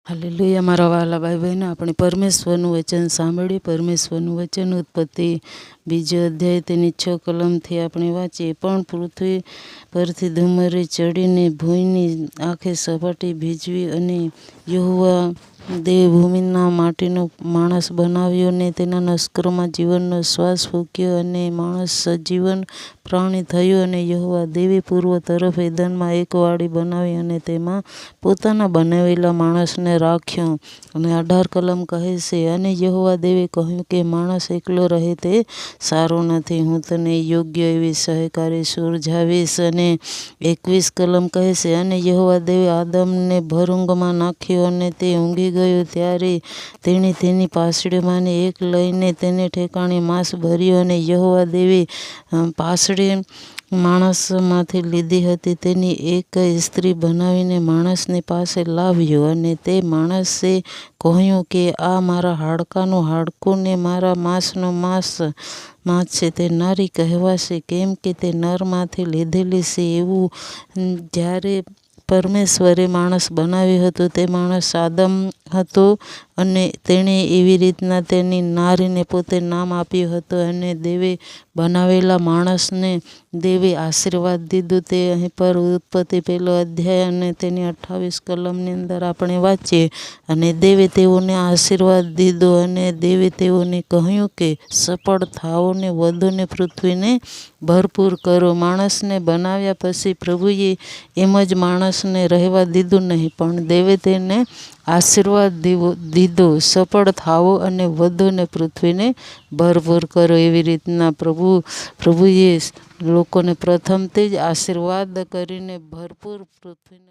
Hallelujah મારા વહાલા ભાઈ બહેનો, આપણે પરમેશ્વરનું વચન સાંભળીએ. પરમેશ્વરનું વચન ઉત્પત્તિ 2 અધ્યાય તેની 6 કલમથી આપણે વાંચીએ. પણ પૃથ્વી પરથી ધુમ્મરે ચડીને ભૂમિની આખે સપાટી ભીંજવી, અને યહોવા દેવે ભૂમિના માટીનો માણસ બનાવ્યો ને તેના નસકોમાં જીવનનો શ્વાસ ફૂંક્યો, અને માણસ સજીવન પ્રાણી થયો. અને યહોવા દેવે પૂર્વ તરફ એદનમાં એક વાડી બનાવી, અને તેમાં પોતાના બનાવેલા માણસને રાખ્યો. અને 18 કલમ કહે છે, અને યહોવા દેવે કહ્યું કે માણસ એકલો રહે તે સારો નથી, હું તને યોગ્ય એવી સહકારી સુરજાવીશ. અને 21 કલમ કહે છે, અને યહોવા દેવે આદમને ભર ઊંઘમાં નાખ્યો, અને તે ઊંઘી ગયો. ત્યારે તેણે તેની પાસળીમાંની એક લઈને તેને ઠેકાણે માંસ ભર્યું. અને યહોવા દેવે પાસળી માણસમાંથી લીધી હતી તેની એક સ્ત્રી બનાવીને માણસની પાસે લાવ્યો. અને તે માણસે કહ્યું કે આ મારા હાડકાનું હાડકું ને મારા માંસનું માંસ છે, તે નારી કહેવાશે, કેમ કે તે નરમાંથી લીધેલી છે. એવું જ્યારે પરમેશ્વરે માણસ બનાવ્યું હતું તે માણસ આદમ હતો, અને તેણે એવી રીતના તેની નારીને પોતે નામ આપ્યું હતું. અને દેવે બનાવેલા માણસને દેવે આશીર્વાદ દીધું. તે અહીં પર ઉત્પત્તિ 1 અધ્યાય અને તેની 28 કલમની અંદર આપણે વાંચીએ. અને દેવે તેઓને આશીર્વાદ દીધો, અને દેવે તેઓને કહ્યું કે સફળ થાઓ ને વધુને પૃથ્વીને ભરપૂર કરો. માણસને બનાવ્યા પછી પ્રભુએ એમ જ માણસને રહેવા દીધું નહીં, પણ દેવે તેને આશીર્વાદ દીધો, સફળ થાઓ અને વધુને પૃથ્વીને ભરપૂર કરો. એવી રીતના પ્રભુએ લોકોને પ્રથમથી જ આશીર્વાદ કરીને ભરપૂર પૃથ્વીને